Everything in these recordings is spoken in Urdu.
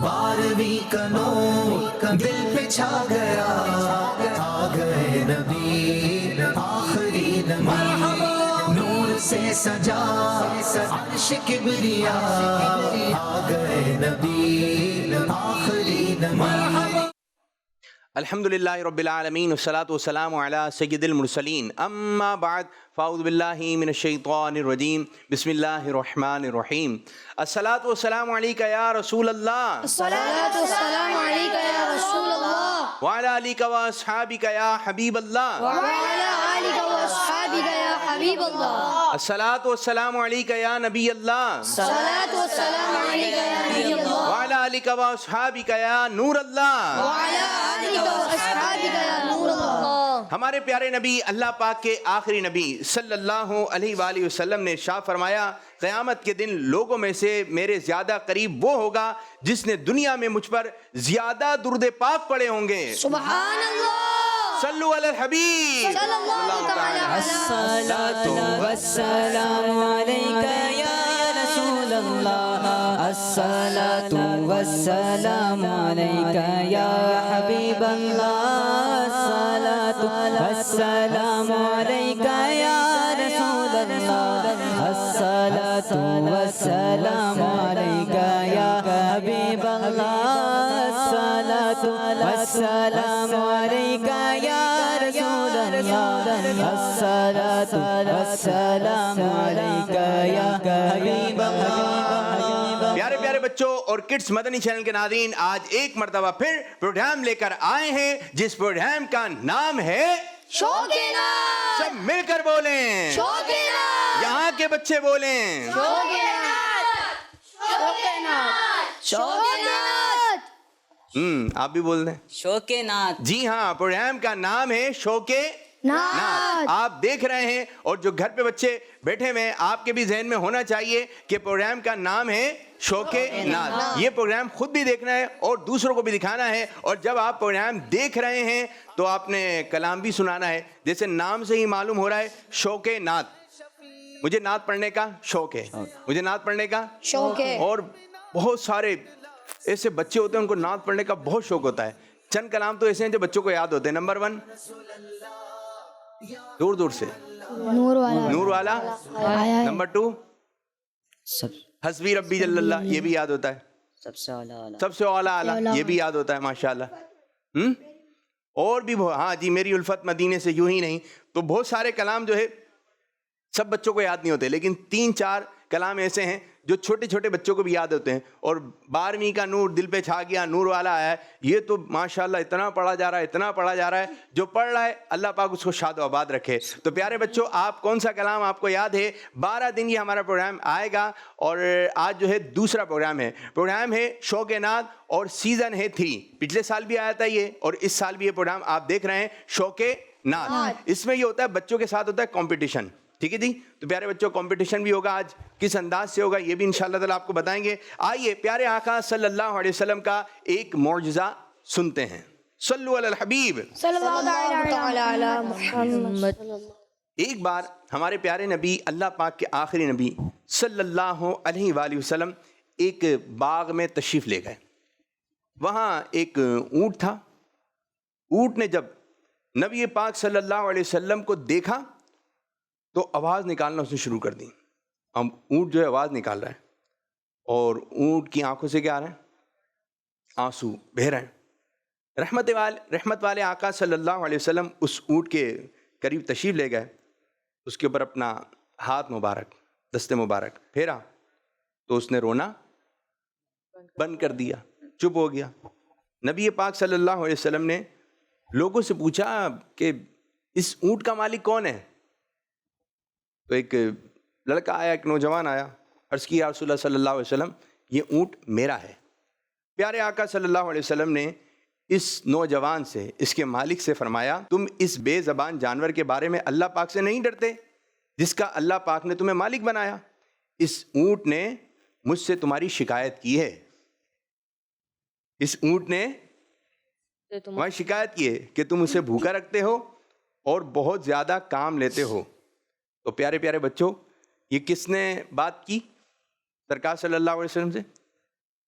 12ਵੀਂ کا نور دل پہ چھا گیا، آ گئے نبی آخری نبی، نور سے سجا عرش کبریا، آ گئے نبی آخری نبی۔ الحمدللہ رب العالمین والصلاة والسلام علی سید المرسلین، اما بعد فاعوذ باللہ من الشیطان الرجیم، بسم اللہ الرحمن الرحیم۔ الصلاة والسلام علیکہ یا رسول اللہ، الصلاة والسلام علیکہ یا رسول اللہ، وعلی آلکہ و اصحابکہ یا حبیب اللہ، وعلی آلکہ و اصحابکہ یا حبیب اللہ، الصلاة والسلام علیکہ یا نبی اللہ، الصلاة والسلام علیکہ یا نبی اللہ، وعلی آلکہ و اصحابکہ یا نور اللہ۔ وعلی آلکہ و اصحابکہ یا نور اللہ۔ ہمارے پیارے نبی اللہ پاک کے آخری نبی صلی اللہ علیہ وآلہ وسلم نے ارشاد فرمایا، قیامت کے دن لوگوں میں سے میرے زیادہ قریب وہ ہوگا جس نے دنیا میں مجھ پر زیادہ درود پاک پڑھے ہوں گے۔ سبحان اللہ، صلو علی الحبیب صلی اللہ تعالی علیہ الصلاة والسلام علیکہ یا رسول اللہ، الصلاة والسلام علیکہ یا حبیب اللہ، الصلاة والسلام علیکہ یا رسول اللہ، الصلاة والسلام علیکہ یا حبیب اللہ، الصلاة والسلام علیکہ یا رسول اللہ، الصلاة والسلام علیکہ یا حبیب اللہ۔ پیارے پیارے بچوں اور کڈس مدنی چینل کے ناظرین، آج ایک مرتبہ پھر پروگرام لے کر آئے ہیں جس پروگرام کا نام ہے شوق نات، سب مل کر بولیں، شوق نات، یہاں کے بچے بولیں، شوق نات، شوق نات، شوق نات۔ آپ بھی بول دیں۔ شوق نات۔ جی ہاں، پروگرام کا نام ہے شوق نات۔ آپ دیکھ رہے ہیں اور جو گھر پہ بچے بیٹھے ہوئے ہیں، آپ کے بھی ذہن میں ہونا چاہیے کہ پروگرام کا نام ہے شوق نات۔ یہ پروگرام خود بھی دیکھنا ہے اور دوسروں کو بھی دکھانا ہے، اور جب آپ پروگرام دیکھ رہے ہیں تو آپ نے کلام بھی سنانا ہے۔ جیسے نام سے ہی معلوم ہو رہا ہے شوق نات، مجھے نعت پڑھنے کا شوق ہے، مجھے نعت پڑھنے کا شوق ہے۔ اور بہت سارے ایسے بچے ہوتے ہیں ان کو نعت پڑھنے کا بہت شوق ہوتا ہے۔ چند کلام تو ایسے ہیں جو بچوں کو یاد ہوتے ہیں۔ نمبر 1 دور دور سے نور والا، نور والا، آیا ہے، نمبر 2 سب حسبی ربی جل اللہ، یہ بھی یاد ہوتا ہے۔ سب سے اعلیٰ سب سے اعلیٰ اعلیٰ، یہ بھی یاد ہوتا ہے ماشاءاللہ۔ اور بھی ہاں جی، میری الفت مدینے سے یوں ہی نہیں، تو بہت سارے کلام جو ہے سب بچوں کو یاد نہیں ہوتے، لیکن 3-4 کلام ایسے ہیں جو چھوٹے چھوٹے بچوں کو بھی یاد ہوتے ہیں۔ اور 12ویں کا نور دل پہ چھا گیا، نور والا آیا ہے، یہ تو ماشاءاللہ اتنا پڑھا جا رہا ہے، اتنا پڑھا جا رہا ہے، جو پڑھ رہا ہے اللہ پاک اس کو شاد و آباد رکھے۔ تو پیارے بچوں، آپ کون سا کلام آپ کو یاد ہے؟ 12 دن یہ ہمارا پروگرام آئے گا، اور آج جو ہے دوسرا پروگرام ہے شوق نات، اور سیزن ہے 3۔ پچھلے سال بھی آیا تھا یہ، اور اس سال بھی یہ پروگرام آپ دیکھ رہے ہیں شوق نات۔ اس میں یہ ہوتا ہے بچوں کے ساتھ ہوتا ہے کمپٹیشن، ٹھیک ہے جی؟ تو پیارے بچوں، کمپٹیشن بھی ہوگا آج، کس انداز سے ہوگا یہ بھی انشاءاللہ تعالیٰ آپ کو بتائیں گے۔ آئیے پیارے آقا صلی اللہ علیہ وسلم کا ایک معجزہ سنتے ہیں۔ صلو علی الحبیب صلی اللہ تعالی علی محمد۔ ایک بار ہمارے پیارے نبی اللہ پاک کے آخری نبی صلی اللہ علیہ وآلہ وسلم ایک باغ میں تشریف لے گئے۔ وہاں ایک اونٹ تھا۔ اونٹ نے جب نبی پاک صلی اللہ علیہ وسلم کو دیکھا تو آواز نکالنا اس نے شروع کر دی۔ اب اونٹ جو ہے آواز نکال رہا ہے، اور اونٹ کی آنکھوں سے کیا آ رہا ہے؟ آنسو بہہ رہے ہیں۔ رحمت والے آقا صلی اللہ علیہ وسلم اس اونٹ کے قریب تشریف لے گئے، اس کے اوپر اپنا ہاتھ مبارک، دست مبارک پھیرا تو اس نے رونا بند کر دیا، چپ ہو گیا۔ نبی پاک صلی اللہ علیہ وسلم نے لوگوں سے پوچھا کہ اس اونٹ کا مالک کون ہے؟ تو ایک لڑکا آیا، ایک نوجوان آیا، عرض کیا یا رسول اللہ صلی اللہ علیہ وسلم، یہ اونٹ میرا ہے۔ پیارے آقا صلی اللہ علیہ وسلم نے اس نوجوان سے، اس کے مالک سے فرمایا، تم اس بے زبان جانور کے بارے میں اللہ پاک سے نہیں ڈرتے جس کا اللہ پاک نے تمہیں مالک بنایا؟ اس اونٹ نے مجھ سے تمہاری شکایت کی ہے، اس اونٹ نے تمہاری شکایت کی ہے کہ تم اسے بھوکا رکھتے ہو اور بہت زیادہ کام لیتے ہو۔ تو پیارے پیارے بچوں، یہ کس نے بات کی سرکار صلی اللہ علیہ وسلم سے؟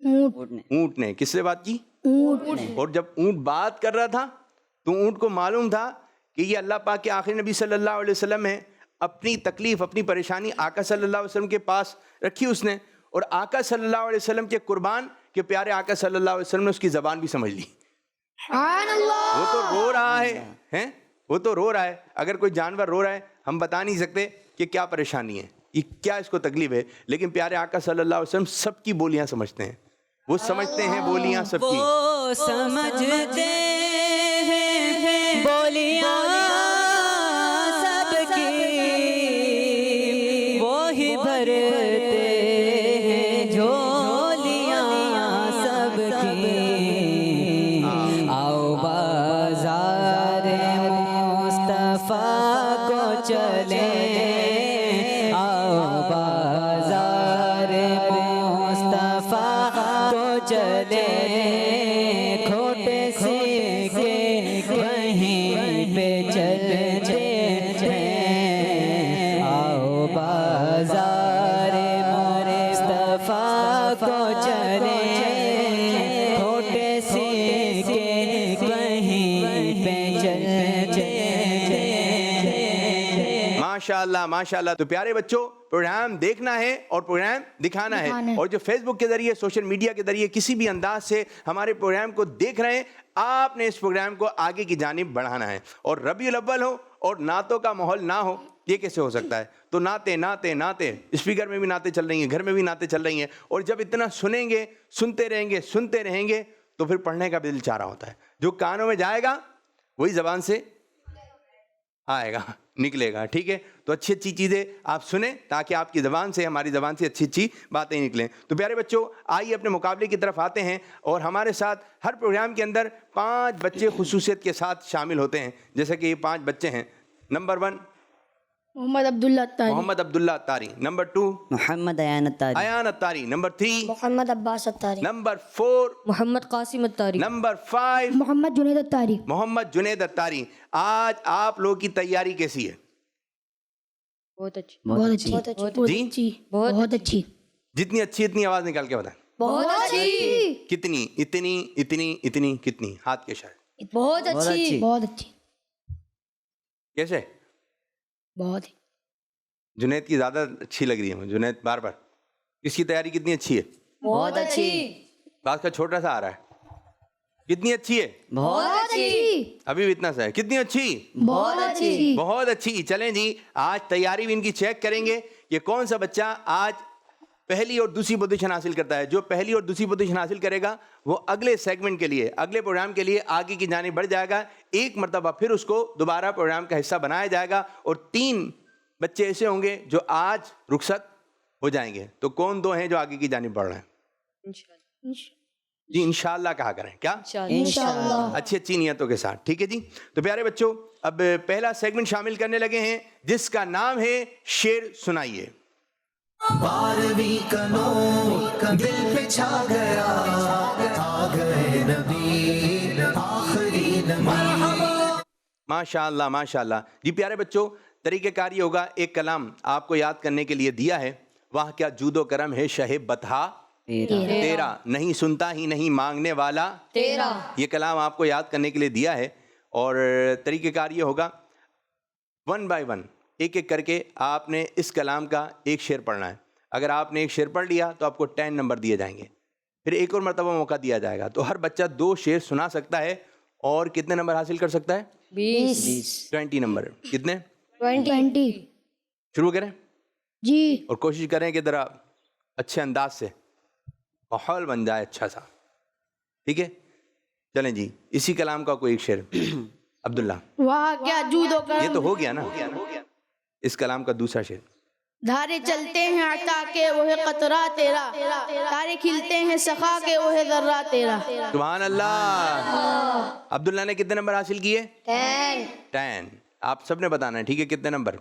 اونٹ نے کس سے بات کی؟ اور جب اونٹ بات کر رہا تھا تو اونٹ کو معلوم تھا کہ یہ اللہ پاک کے آخری نبی صلی اللہ علیہ وسلم ہے. اپنی تکلیف اپنی پریشانی آقا صلی اللہ علیہ وسلم کے پاس رکھی اس نے, اور آقا صلی اللہ علیہ وسلم کے قربان کے پیارے آقا صلی اللہ علیہ وسلم نے اس کی زبان بھی سمجھ لی. وہ تو رو رہا ہے, وہ تو رو رہا ہے. اگر کوئی جانور رو رہا ہے ہم بتا نہیں سکتے کہ کیا پریشانی ہے, یہ کیا اس کو تکلیف ہے, لیکن پیارے آقا صلی اللہ علیہ وسلم سب کی بولیاں سمجھتے ہیں. وہ سمجھتے ہیں بولیاں سب کی. وہ سمجھتے ہیں بولیاں سب کی, وہی بھرتے ہیں جھولیاں سب کی. آؤ بازار مصطفیٰ کو چلیں, آؤ بازار مصطفیٰ کو چلیں, کھوٹے سیکھے کہیں پہ چلتے ہیں. آؤ بازار مصطفیٰ کو چلیں, کھوٹے سیکھے کہیں پہ چلتے ہیں. ماشاءاللہ ماشاءاللہ. تو پیارے بچوں, پروگرام دیکھنا ہے اور پروگرام دکھانا ہے, اور جو فیس بک کے ذریعے سوشل میڈیا کے ذریعے کسی بھی انداز سے ہمارے پروگرام کو دیکھ رہے ہیں, آپ نے اس پروگرام کو آگے کی جانب بڑھانا ہے. اور ربیع الاول ہو اور نعتوں کا ماحول نہ ہو, یہ کیسے ہو سکتا ہے؟ تو نعتیں نعتیں نعتیں, اسپیکر میں بھی نعتیں چل رہی ہیں, گھر میں بھی نعتیں چل رہی ہیں, اور جب اتنا سنیں گے, سنتے رہیں گے تو پھر پڑھنے کا بھی دل چاہ رہا ہوتا ہے. جو کانوں میں جائے گا وہی زبان سے آئے گا, نکلے گا. ٹھیک ہے, تو اچھی اچھی چیزیں آپ سنیں تاکہ آپ کی زبان سے, ہماری زبان سے اچھی اچھی باتیں نکلیں. تو پیارے بچوں, آئیے اپنے مقابلے کی طرف آتے ہیں, اور ہمارے ساتھ ہر پروگرام کے اندر 5 بچے خصوصیت کے ساتھ شامل ہوتے ہیں. جیسے کہ یہ 5 بچے ہیں. نمبر 1 محمد عبداللہ الطاری. محمد عبداللہ الطاری. نمبر 2 محمد ایان الطاری. ایان الطاری. نمبر 3 محمد عباس الطاری. نمبر 4 محمد قاسم الطاری. نمبر 5 محمد جنید الطاری. محمد جنید الطاری. آج آپ لوگوں کی تیاری کیسی ہے؟ بہت اچھی. بہت اچھی. جی بہت اچھی. جتنی اچھی اتنی آواز نکال کے بتائیں. بہت اچھی. کتنی؟ اتنی کتنی؟ ہاتھ کے اشارے. بہت اچھی. بہت اچھی. کیسے؟ بہت. جنید کی زیادہ اچھی لگ رہی ہے مجھے. جنید بار بار اس کی تیاری کتنی اچھی ہے؟ بہت اچھی. بات کا چھوٹا سا آ رہا ہے. کتنی اچھی ہے؟ بہت اچھی. ابھی بھی اتنا سا ہے. کتنی اچھی؟ بہت اچھی. بہت اچھی. چلیں جی, آج تیاری بھی ان کی چیک کریں گے کہ کون سا بچہ آج پہلی اور دوسری پوزیشن حاصل کرتا ہے. جو پہلی اور دوسری پوزیشن حاصل کرے گا وہ اگلے سیگمنٹ کے لیے, اگلے پروگرام کے لیے آگے کی جانب بڑھ جائے گا. ایک مرتبہ پھر اس کو دوبارہ پروگرام کا حصہ بنایا جائے گا, اور 3 بچے ایسے ہوں گے جو آج رخصت ہو جائیں گے. تو کون 2 ہیں جو آگے کی جانب بڑھ رہے ہیں؟ جی انشاءاللہ کہا کریں. کیا؟ انشاءاللہ. اچھی اچھی نیتوں کے ساتھ. ٹھیک ہے جی. تو پیارے بچوں, اب پہلا سیگمنٹ شامل کرنے لگے ہیں جس کا نام ہے شعر سنائیے. 12ویں کا نور دل پہ چھا گیا, آ گئے نبی آخری نبی. ماشاءاللہ ماشاءاللہ. جی پیارے بچوں, طریقہ کار یہ ہوگا, ایک کلام آپ کو یاد کرنے کے لیے دیا ہے. وہاں کیا جود و کرم ہے شہ بطحا تیرا, نہیں سنتا ہی نہیں مانگنے والا تیرا. یہ کلام آپ کو یاد کرنے کے لیے دیا ہے. اور طریقہ کار یہ ہوگا, 1 بائی 1 ایک ایک کر کے آپ نے اس کلام کا ایک شعر پڑھنا ہے. اگر آپ نے ایک شعر پڑھ لیا تو آپ کو 10 نمبر دیے جائیں گے. پھر ایک اور مرتبہ موقع دیا جائے گا. تو ہر بچہ 2 شعر سنا سکتا ہے, اور کتنے نمبر حاصل کر سکتا ہے؟ 20 نمبر. کتنے؟ 20. شروع کریں جی. اور کوشش کریں کہ ذرا اچھے انداز سے ماحول بن جائے اچھا سا. ٹھیک ہے, چلیں جی. اسی کلام کا کوئی ایک شعر عبداللہ. واہ کیا جود و کرم. یہ تو ہو گیا نا. اس کلام کا دوسرا شعر. دھارے چلتے ہیں عطا کے وہ ہے قطرہ تیرا, تارے کھلتے ہیں سخا کے وہ ہے ذرہ تیرا. سبحان اللہ. عبداللہ نے کتنے نمبر حاصل کیے؟ 10. آپ سب نے بتانا ہے. ٹھیک ہے, کتنے نمبر؟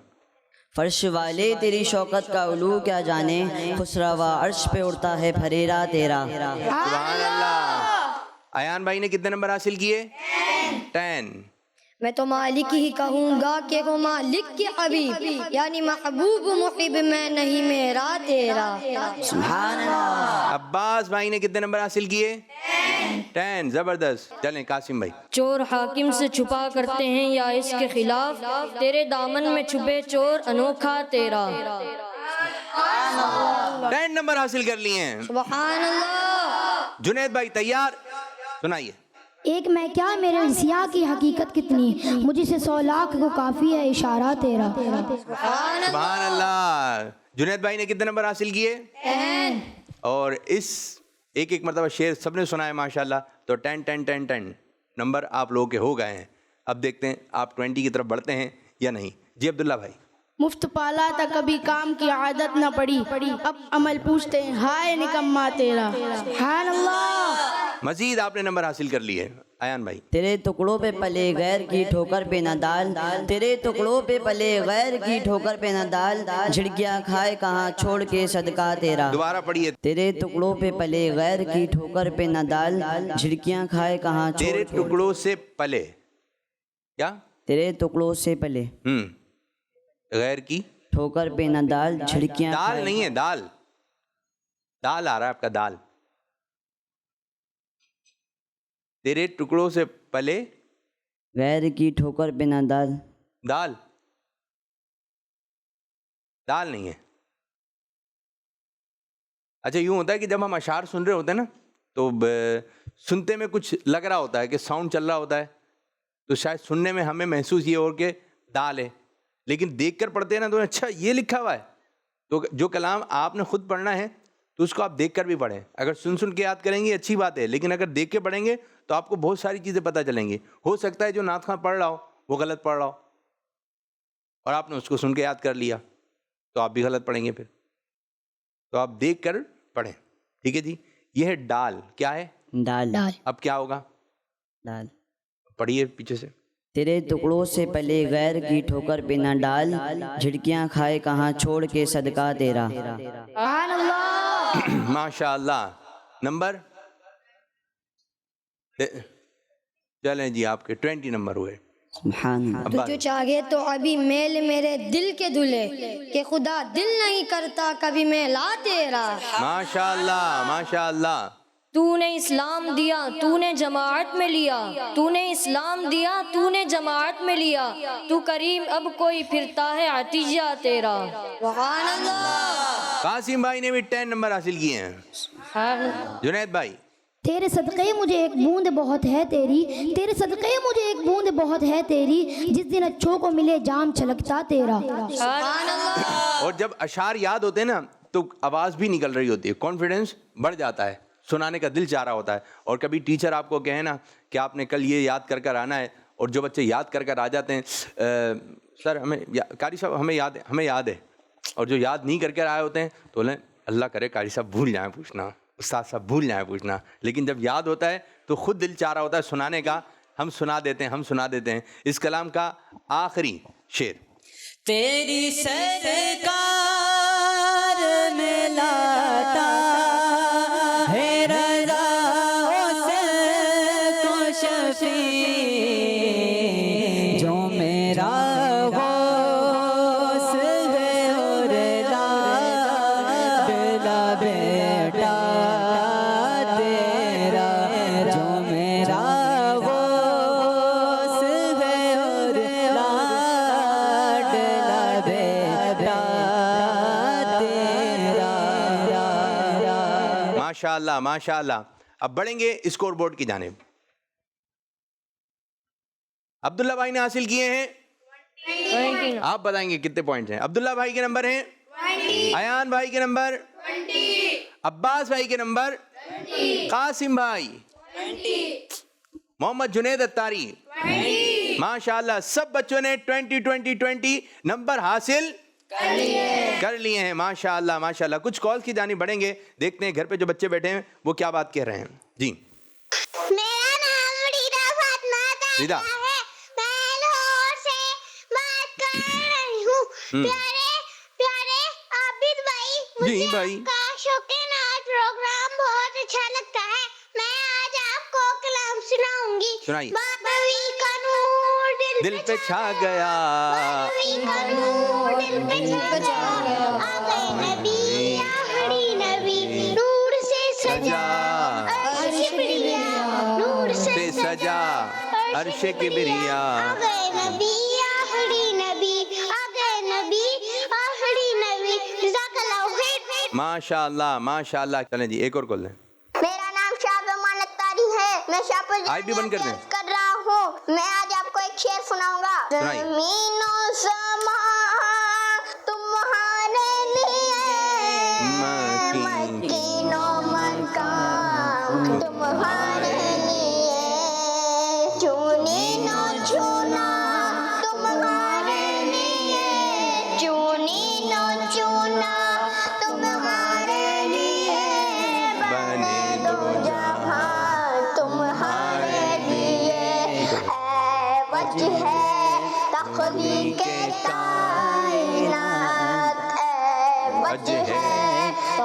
فرش والے تیری شوکت کا علو کیا جانے, خسروا عرش پہ اڑتا ہے پھریرا تیرا. سبحان اللہ. ایان بھائی نے کتنے نمبر حاصل کیے؟ 10. میں تو مالک ہی کہوں گا کہ وہ مالک کے حبیب، یعنی محبوب محب میں نہیں میرا تیرا۔ سبحان اللہ۔ عباس بھائی نے کتنے نمبر حاصل کیے؟ 10۔ زبردست۔ چلیں قاسم بھائی۔ چور حاکم سے چھپا کرتے ہیں یا اس کے خلاف، تیرے دامن میں چھپے چور انوکھا تیرا۔ 10 نمبر حاصل کر لیے ہیں۔ سبحان اللہ۔ جنید بھائی تیار؟ سنائیے۔ ایک میں کیا میرے سیاہ کی حقیقت کتنی، مجھے سے 100 لاکھ کو کافی ہے اشارہ تیرا۔ سبحان اللہ۔ جنید بھائی نے کتنے نمبر حاصل کیے؟ 10۔ اور اس ایک مرتبہ شعر سب نے سنا ہے ماشاءاللہ، تو 10 نمبر آپ لوگوں کے ہو گئے ہیں۔ اب دیکھتے ہیں آپ 20 کی طرف بڑھتے ہیں یا نہیں۔ جی عبداللہ بھائی۔ مفت پالا تھا کبھی کام کی عادت نہ پڑی، اب عمل پوچھتے ہیں ہائے نکما تیرا۔ سبحان اللہ۔ مزید آپ نے نمبر حاصل کر لیے۔ ایان بھائی۔ تیرے ٹکڑوں پہ پلے غیر کی ٹھوکر پہ نہ ڈال، تیرے ٹکڑوں پہ پلے غیر کی ٹھوکر پہ نہ ڈال، جھڑکیاں کھائے کہاں چھوڑ کے صدقہ تیرا۔ دوبارہ پڑھیے۔ تیرے ٹکڑوں پہ پلے غیر کی ٹھوکر پہ نہ ڈال، جھڑکیاں کھائے کہاں تیرے ٹکڑوں سے پلے کیا؟ تیرے ٹکڑوں سے پلے غیر کی ٹھوکر پہ نہ ڈال، جھڑکیاں دال نہیں ہے، دال دال آ رہا ہے آپ کا، دال۔ تیرے ٹکڑوں سے پلے غیر کی ٹھوکر پہ نہ ڈال، دال دال نہیں ہے۔ اچھا یوں ہوتا ہے کہ جب ہم اشعار سن رہے ہوتے ہیں نا تو سنتے میں کچھ لگ رہا ہوتا ہے کہ ساؤنڈ چل رہا ہوتا ہے، تو شاید سننے میں ہمیں محسوس یہ ہو کہ دال ہے، لیکن دیکھ کر پڑھتے ہیں نا تو اچھا یہ لکھا ہوا ہے۔ تو جو کلام آپ نے خود پڑھنا ہے تو اس کو آپ دیکھ کر بھی پڑھیں۔ اگر سن کے یاد کریں گے اچھی بات ہے، لیکن اگر دیکھ کے پڑھیں گے تو آپ کو بہت ساری چیزیں پتہ چلیں گی۔ ہو سکتا ہے جو نعت خواں پڑھ رہا ہو وہ غلط پڑھ رہا ہو اور آپ نے اس کو سن کے یاد کر لیا تو آپ بھی غلط پڑھیں گے پھر۔ تو آپ دیکھ کر پڑھیں، ٹھیک ہے جی۔ یہ ہے ڈال، کیا ہے؟ ڈال۔ اب کیا ہوگا؟ ڈال۔ پڑھیے پیچھے سے۔ تیرے ٹکڑوں سے پلے غیر کی ٹھوکر پہ نہ ڈال، جھڑکیاں کھائے کہاں چھوڑ کے صدقہ تیرا۔ سبحان اللہ۔ ماشاء اللہ۔ نمبر چلیں جی آپ کے 20 نمبر ہوئے۔ سبحان اللہ۔ تو جو چاہے تو ابھی میل میرے دل کے دھلے، کہ خدا دل نہیں کرتا کبھی میلا تیرا۔ ماشاء اللہ ماشاء اللہ۔ تو نے اسلام دیا تو نے جماعت میں لیا، تو نے اسلام دیا تو نے جماعت میں لیا، تو کریم اب کوئی پھرتا ہے عطیہ تیرا۔ سبحان اللہ۔ قاسم بھائی نے بھی 10 نمبر حاصل کیے ہیں۔ جنید بھائی۔ تیرے صدقے مجھے ایک بوند بہت ہے تیری، تیرے صدقے مجھے ایک بوند بہت ہے تیری، جس دن اچھوں کو ملے جام چھلکتا تیرا۔ سبحان اللہ۔ اور جب اشعار یاد ہوتے ہیں نا تو آواز بھی نکل رہی ہوتی ہے، کانفیڈنس بڑھ جاتا ہے، سنانے کا دل چاہ رہا ہوتا ہے۔ اور کبھی ٹیچر آپ کو کہے نا کہ آپ نے کل یہ یاد کر آنا ہے، اور جو بچے یاد کر آ جاتے ہیں سر ہمیں قاری صاحب ہمیں یاد ہے، اور جو یاد نہیں کر آئے ہوتے ہیں تو بولیں اللہ کرے قاری صاحب بھول جائیں پوچھنا، استاد صاحب بھول جائیں پوچھنا، لیکن جب یاد ہوتا ہے تو خود دل چاہ رہا ہوتا ہے سنانے کا، ہم سنا دیتے ہیں۔ اس کلام کا آخری شعر۔ تیری سرکار میں لاتا ہے رضا سے کو شفیع، جو میرا غوث ہے اور لاڈلا بیٹا تیرا، جو میرا غوث ہے اور لاڈلا بیٹا تیرا۔ ماشاء اللہ ماشاء اللہ۔ اب بڑھیں گے اسکور بورڈ کی جانب۔ عبداللہ بھائی نے حاصل کیے ہیں، آپ بتائیں گے کتنے پوائنٹس ہیں؟ عبداللہ بھائی کے نمبر ہیں 20، ایان بھائی کے نمبر 20، عباس بھائی کے نمبر 20، قاسم بھائی 20، محمد جنید اتاری 20۔ ماشاءاللہ سب بچوں نے 20 نمبر حاصل کر لیے ہیں۔ ماشاءاللہ ماشاءاللہ۔ کچھ کال کی جانب بڑھیں گے، دیکھتے ہیں گھر پہ جو بچے بیٹھے ہیں وہ کیا بات کہہ رہے ہیں۔ جی میرا نام ریدا فاطمہ ریدا ہے، میں لاہور سے بات کر رہی ہوں۔ پیارے عابد بھائی، جی مجھے بھائی، آپ کا شوق نعت پروگرام بہت اچھا لگتا ہے۔ میں آج آپ کو کلام سناؤں گی۔ سنائیے۔ بابوی کا نور دل دل پہ چھا گیا بارہویں کا نور دل پہ چھا گیا آ گئے نبی آخری نبی نور سے سجا عرش کبریا نور سے سجا عرش کبریا آ گئے نبی آخری نبی آ گئے نبی آخری نبی جزاک اللہ خیر ماشاء اللہ ماشاء اللہ. چلیں جی ایک اور کال لیں. میرا نام شاہ امان اختاری ہے. میں شاہپور آئی بھی بند کر دیں. کر رہا ہوں. میں آج آپ کو ایک شعر سناؤں گا. سنائیے. زمین و سماں تمہارے لیے مکین و مکان تمہارے لیے چونی نو چونا تمہارے لیے چونی نو چونا تمہارے لیے بنے دو جہاں تمہارے لیے اے وجہ ہے تخلیق کائنات اے وجہ ہے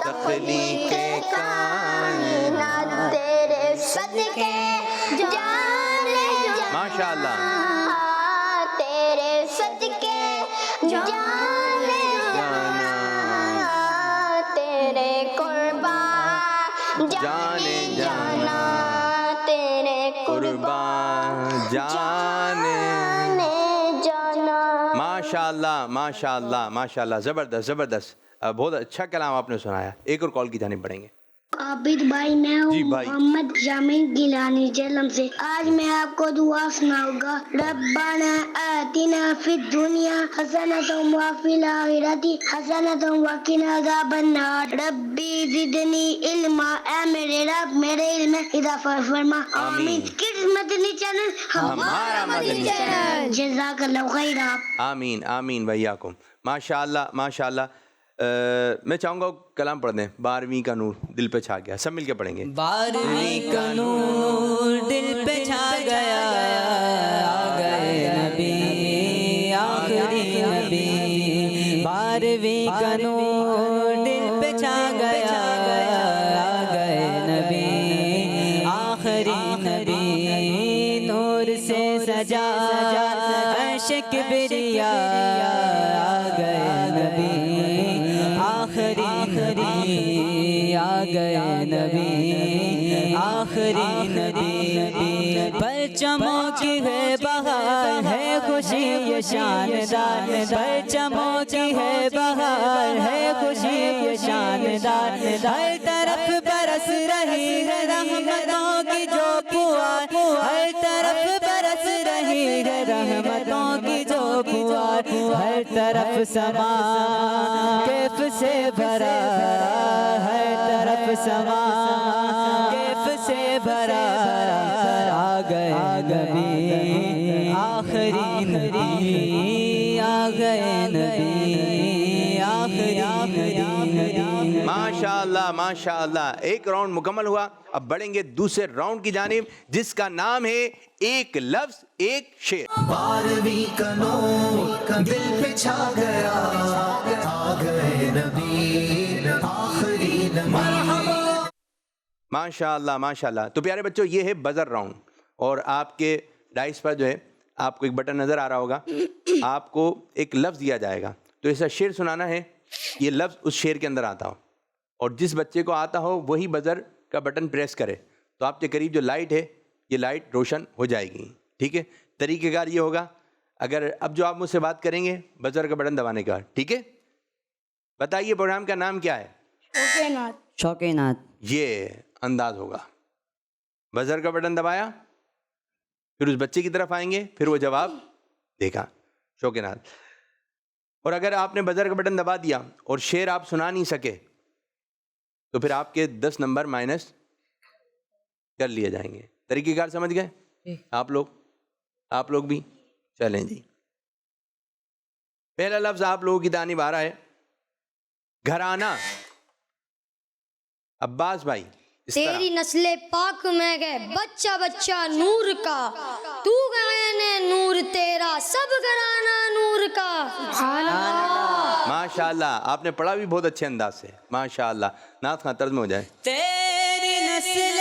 تخلیق کائنات تیرے صدقے جان ماشاء اللہ تیرے صدقے جان تیرے قربان جان جانا تیرے قربان جان جانا. ماشاء اللہ ماشاء اللہ ماشاء اللہ. زبردست زبردست. بہت اچھا کلام آپ نے سنایا. ایک اور کال کی جانب بڑھیں گے. عابد بھائی میں ہوں جی بھائی. محمد جامع گیلانی جہلم سے. آج میں آپ کو دعا سناؤں گا. ربنا آتنا فی الدنیا حسنۃ وفی الآخرۃ حسنۃ وقنا عذاب النار. ربی زدنی علما اے میرے رب میرے علم میں اضافہ فرما. آمین. کس مدنی چینل؟ ہمارا مدنی چینل. جزاک اللہ خیر. آمین آمین ویاکم. ماشاء اللہ ماشاء اللہ. میں چاہوں گا کلام پڑھ دیں. 12ویں کا نور دل پہ چھا گیا. سب مل کے پڑھیں گے. 12ویں کا نور دل پہ چھا گیا آ گئے نبی آخری نبی. 12ویں کا نور دل پہ چھا گیا آ گئے نبی آخری نبی. نور سے سجا عرش کبریا آ گئے نبی آخری نبی آ گئے نبی آخری نبی. پرچموں کی ہے بہار ہے خوشی یہ شاندار. پرچموں کی ہے بہار ہے خوشی یہ شاندار. ہر طرف برس رہی ہے رحمتوں کی جو پھوار. ہر طرف برس رہی ہے رحمتوں کی جو پھوار. ہر طرف سما کیف سے بھرا ہر طرف سما کیف سے بھرا. آ گئے نبی آخری نبی آ گئے نبی آخری نبی. ماشاء اللہ ماشاء اللہ. ایک راؤنڈ مکمل ہوا. اب بڑھیں گے دوسرے راؤنڈ کی جانب جس کا نام ہے ایک لفظ ایک شعر. 12ویں کا نور دل پہ چھا گیا آ گئے نبی آخری نبی. ماشاء اللہ ماشاء اللہ. تو پیارے بچوں یہ ہے بزر راؤنڈ اور آپ کے ڈائس پر جو ہے آپ کو ایک بٹن نظر آ رہا ہوگا. آپ کو ایک لفظ دیا جائے گا تو ایسا شعر سنانا ہے. یہ لفظ اس شعر کے اندر آتا ہو اور جس بچے کو آتا ہو وہی بزر کا بٹن پریس کرے تو آپ کے قریب جو لائٹ ہے یہ لائٹ روشن ہو جائے گی. ٹھیک ہے. طریقہ کار یہ ہوگا اگر اب جو آپ مجھ سے بات کریں گے بزر کا بٹن دبانے کا. ٹھیک ہے. بتائیے پروگرام کا نام کیا ہے؟ شوقینات. یہ انداز ہوگا. بزر کا بٹن دبایا پھر اس بچے کی طرف آئیں گے پھر وہ جواب دیکھا. شوقینات. اور اگر آپ نے بزر کا بٹن دبا دیا اور شعر آپ سنا نہیں سکے تو پھر آپ کے 10 نمبر مائنس کر لیے جائیں گے. طریقہ کار سمجھ گئے آپ لوگ بھی؟ چلیں جی. پہلا لفظ آپ لوگوں کی جانب آ رہا ہے گھرانہ. عباس بھائی تیری نسل پاک میں گئے بچہ بچہ نور کا. تو گئے نور تیرا سب گھرانہ نور کا. ماشاء اللہ. آپ نے پڑھا بھی بہت اچھے انداز سے. ماشاء اللہ. نعت خواں طرز میں ہو جائے. تیری نسل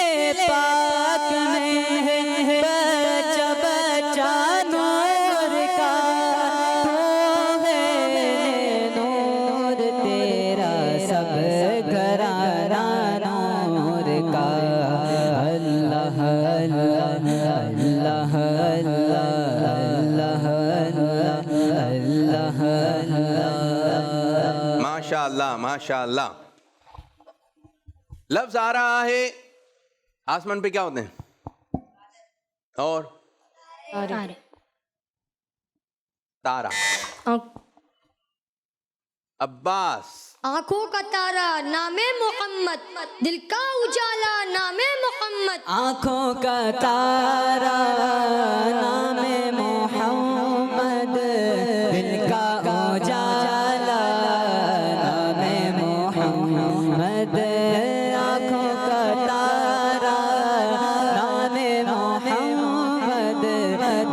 پاک میں ہے بچہ بچہ نور اللہ اللہ اللہ اللہ۔ ماشاء اللہ ماشاء اللہ۔ لفظ آ رہا ہے، آسمان پہ کیا ہوتے ہیں؟ اور تارا۔ عباس، آنکھوں کا تارا نام محمد، دل کا اجالا نام محمد، آنکھوں کا تارا نام محمد، دل کا اجالا نام محمد، آنکھوں کا تارا نام محمد،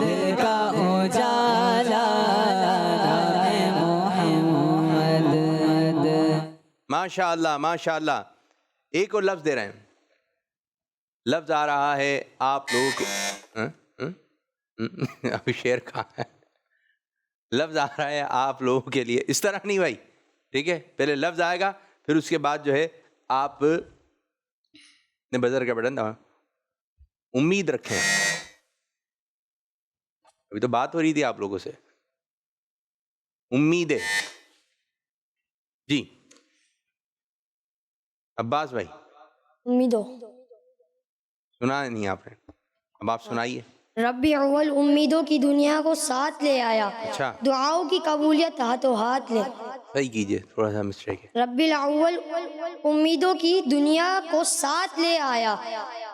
دل کا اجالا نام محمد۔ ماشاء اللہ ماشاء اللہ۔ ایک اور لفظ دے رہے ہیں، لفظ آ رہا ہے آپ لوگوں کے، ابھی شعر کہاں ہے؟ لفظ آ رہا ہے آپ لوگوں کے لیے، اس طرح نہیں بھائی، ٹھیک ہے؟ پہلے لفظ آئے گا، پھر اس کے بعد جو ہے آپ نے بزر کا بٹن دبا، امید رکھیں۔ ابھی تو بات ہو رہی تھی آپ لوگوں سے، امید ہے جی۔ عباس بھائی امیدوں، سنا نہیں آپ نے، اب آپ سنائیے۔ ربی اول امیدوں کی دنیا کو ساتھ لے آیا، اچھا دعاؤں کی قبولیت ہاتھوں ہاتھ لے۔ صحیح کیجئے، تھوڑا سا مسٹیک ہے۔ ربی الاول امیدوں کی دنیا کو ساتھ لے آیا،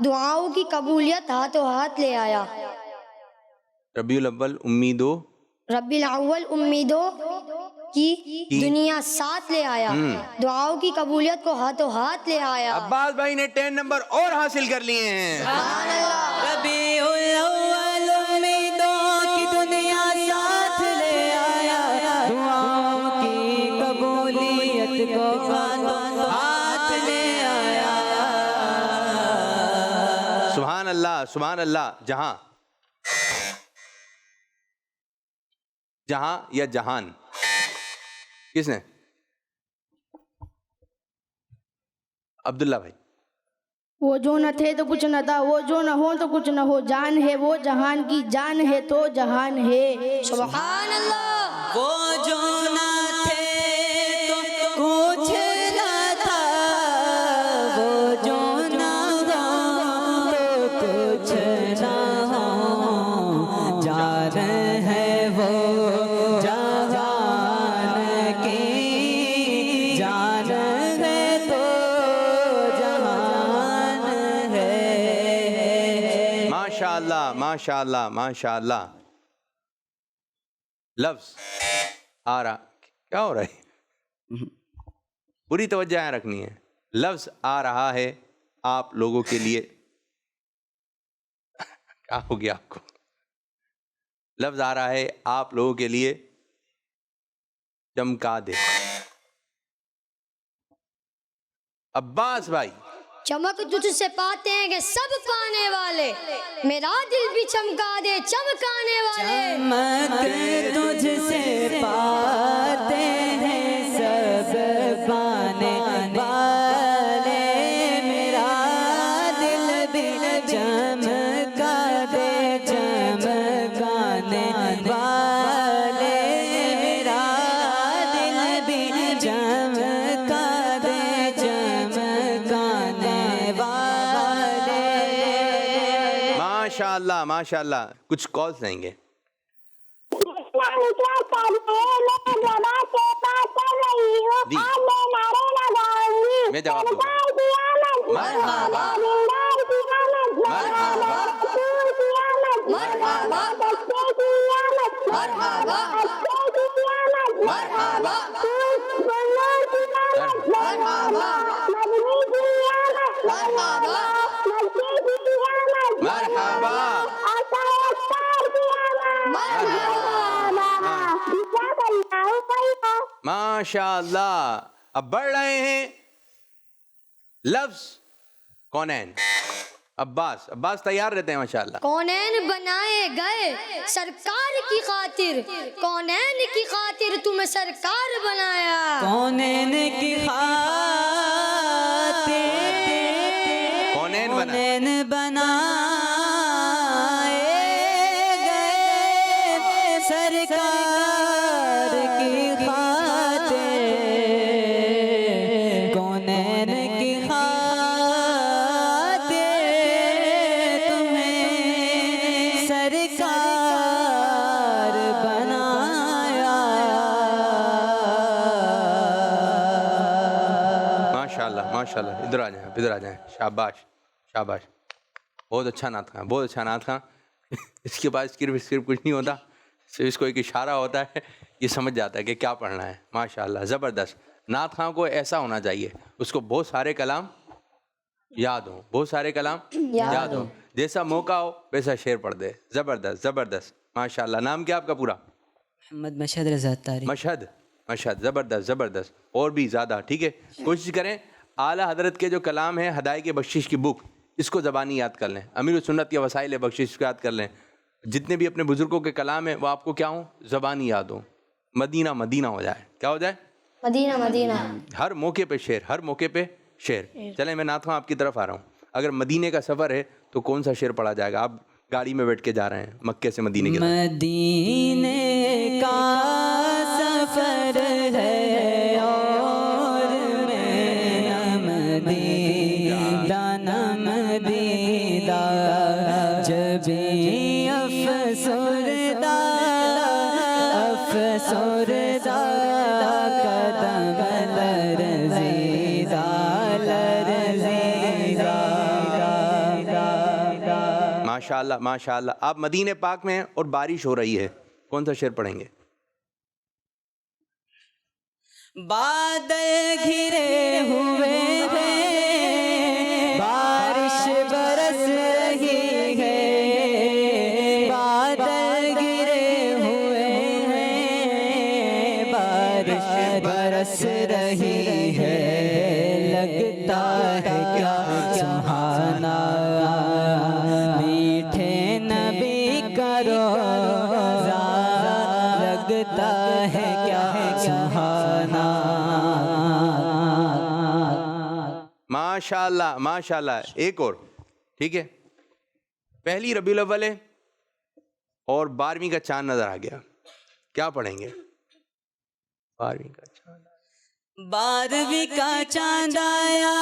دعاؤں کی قبولیت ہاتھوں ہاتھ لے آیا۔ ربیع الاول امیدوں، ربی الاول امیدوں کی دنیا ساتھ لے آیا، دعاؤں کی قبولیت کو ہاتھوں ہاتھ لے آیا۔ عباس بھائی نے 10 نمبر اور حاصل کر لیے ہیں۔ ربیع الاول امیدوں کی دنیا ساتھ لے آیا، دعاؤں کی قبولیت کو ہاتھ لے آیا۔ سبحان اللہ سبحان اللہ۔ جہاں، جہاں یا جہان، کس نے؟ عبداللہ بھائی۔ وہ جو نہ تھے تو کچھ نہ تھا، وہ جو نہ ہو تو کچھ نہ ہو، جان ہے وہ جہان کی، جان ہے تو جہان ہے۔ سبحان اللہ۔ وہ جو نہ تھے تو کچھ نہ تھا، وہ جو نہ ہو تو کچھ نہ ہو، جان ہے وہ جہان کی، جان ہے تو جہان ہے۔ ماشاء اللہ ماشاء اللہ ماشاء اللہ۔ لفظ آ رہا، کیا ہو رہا ہے؟ پوری توجہ یہاں رکھنی ہے۔ لفظ آ رہا ہے آپ لوگوں کے لیے، کیا ہو گیا آپ کو؟ لفظ آ رہا ہے آپ لوگوں کے لیے، چمکا دے۔ عباس بھائی، چمک تجھ سے پاتے ہیں کہ سب پانے والے، میرا دل بھی چمکا دے چمکانے والے۔ چمک تجھ سے پاتے ہیں سب پانے والے، میرا دل بھی چمکا دے چمکانے والے، میرا دل بھی چمکا دے چمکانے والے۔ ماشاء اللہ ماشاء اللہ۔ کچھ کالز لیں گے۔ جی میں جواب دوں گا۔ مرحبا مرحبا مرحبا مرحبا مرحبا مرحبا۔ ماشاء اللہ۔ اب بڑھ رہے ہیں لفظ کونین۔ عباس تیار رہتے ہیں ماشاءاللہ۔ کونین بنائے گئے سرکار کی خاطر، کونین کی خاطر تمہیں سرکار بنایا۔ کونین کی خاطر کونین بنا بنا ماشاء اللہ. ادھر آ جائیں, ادھر آ جائیں. شاباش شاباش, بہت اچھا نعت خواں, بہت اچھا نعت خواں. اس کے بعد صرف کچھ نہیں ہوتا, صرف اس کو ایک اشارہ ہوتا ہے, یہ سمجھ جاتا ہے کہ کیا پڑھنا ہے. ماشاء اللہ زبردست. نعت خواں کو ایسا ہونا چاہیے, اس کو بہت سارے کلام یاد ہوں, بہت سارے کلام یاد ہوں, جیسا موقع ہو ویسا شعر پڑھ دے. زبردست زبردست ماشاء اللہ. نام کیا آپ کا پورا؟ محمد مشہد رضا تاری. مشہد, مشہد. زبردست زبردست. اور بھی زیادہ ٹھیک ہے. کوشش کریں اعلیٰ حضرت کے جو کلام ہیں, ہدایت بخشش کی بک, اس کو زبانی یاد کر لیں. امیر السنت یا وسائل بخشش کو یاد کر لیں. جتنے بھی اپنے بزرگوں کے کلام ہیں وہ آپ کو کیا ہوں, زبانی یاد ہوں. مدینہ مدینہ ہو جائے. کیا ہو جائے؟ مدینہ مدینہ. ہر موقع پہ شعر, ہر موقع پہ شعر. چلیں میں نعت خواں آپ کی طرف آ رہا ہوں. اگر مدینے کا سفر ہے تو کون سا شعر پڑھا جائے گا؟ آپ گاڑی میں بیٹھ کے جا رہے ہیں مکے سے مدینے کی طرف. مدینے کا سفر ہے اور میں مدیدہ جب افسردہ افسردہ قدم لرزیدہ لرزیدہ. ماشاء اللہ ماشاء اللہ. آپ مدینے پاک میں ہیں اور بارش ہو رہی ہے, کون سا شعر پڑھیں گے؟ بادل گھرے ہوئے ہیں, بارش برس رہی ہے. بادل گرے ہوئے ہیں, بارش برس رہی ہے. لگتا ہے کیا سہانا میٹھے نبی کا روزہ, لگتا ہے کیا سہانا. ماشاء اللہ ماشاء اللہ. ایک اور ٹھیک ہے. پہلی ربیع الاول ہے اور 12ویں کا چاند نظر آ گیا, کیا پڑھیں گے؟ 12ویں کا چاند, 12ویں کا چاند آیا,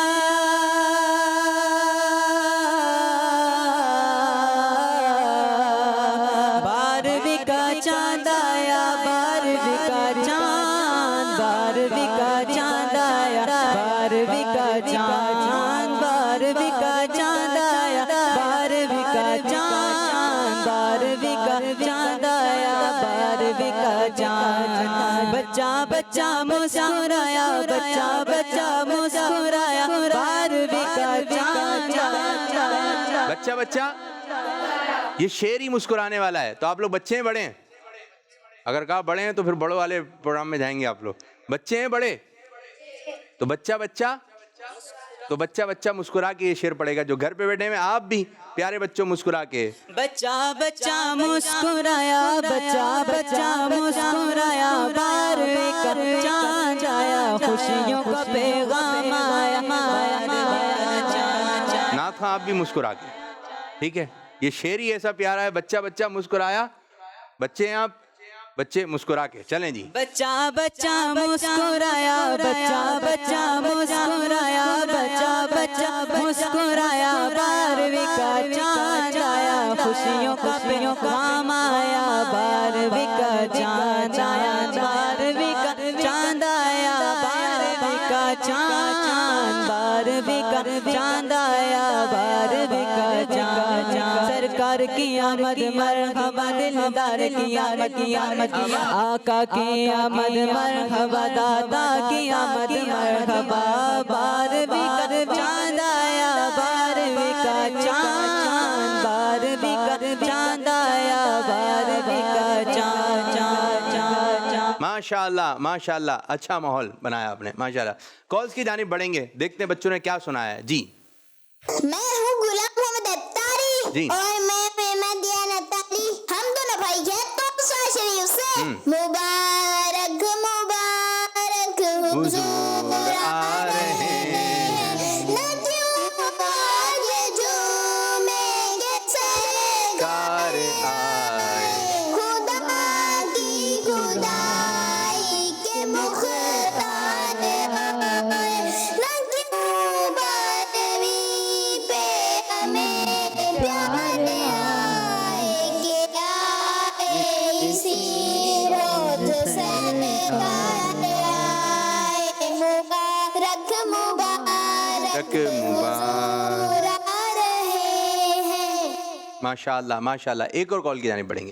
12ویں کا چاند آیا, 12ویں کا چاند, 12ویں کا چاند آیا, 12ویں کا چاند, 12ویں کا چاند آیا, 12ویں کا چاند, 12ویں کا چاند آیا, 12ویں کا چاند. بچہ بچہ مسکرایا, بچہ بچہ مسکرایا, 12ویں کا چاند. بچہ بچہ, یہ شعر ہی مسکرانے والا ہے. تو آپ لوگ بچے ہیں بڑے ہیں؟ اگر کہا بڑے ہیں تو پھر بڑوں والے پروگرام میں جائیں گے آپ لوگ. بچے ہیں بڑے؟ تو بچہ بچہ, تو بچہ بچہ مسکرا کے یہ شعر پڑے گا. جو گھر پہ بیٹھے ہیں آپ بھی پیارے بچوں مسکرا کے. بچہ بچہ مسکرایا, بچہ بچہ مسکرایا, 12ویں کا چاند آیا, خوشیوں کا پیغام آیا. نعت خواں آپ بھی مسکرا کے, ٹھیک ہے. یہ شعر ہی ایسا پیارا ہے. بچہ بچہ مسکرایا, بچے ہیں آپ, بچے مسکرا کے. چلیں جی. بچہ بچہ مسکرایا, بچہ بچہ مسکرایا, بچہ بچہ مسکرایا, 12ویں کا چاند آیا, خوشیوں کا پیغام آیا. 12ویں کا چاند آیا, 12ویں کا چاند آیا, 12ویں کا چاند, 12ویں کا چاند آیا, 12ویں کا چاند. سرکار کی آمد مرحبا, دلدار کی آمد, کی آمد, آقا کی آمد مرحبا, دادا کی آمد مرحبا. 12ویں کا چاند آیا, 12ویں کا چاند, 12ویں کا چاند آیا, 12ویں کا چاند. ماشاء اللہ ماشاء اللہ. اچھا ماحول بنایا آپ نے ماشاء اللہ. کالز کی جانب بڑھیں گے, دیکھتے ہیں بچوں نے کیا سنایا ہے. جی میں ہوں غلام محمد اتاری جی. اور میں دیانت اتاری. ہم دونوں بھائی ہیں توسا شریف سے. مبارک مبارک حضور آ رہے ہیں, ندیوں آگے جھومیں گے سرکار آئے, خدا کی خدائی کے مختار آئے. ندیوں بادوی پہ ہمیں پیار آئے گے, آئے اسی روز مبارک. رہے ہیں. ماشاء اللہ ماشاء اللہ. ایک اور کال کی جانب پڑیں گے.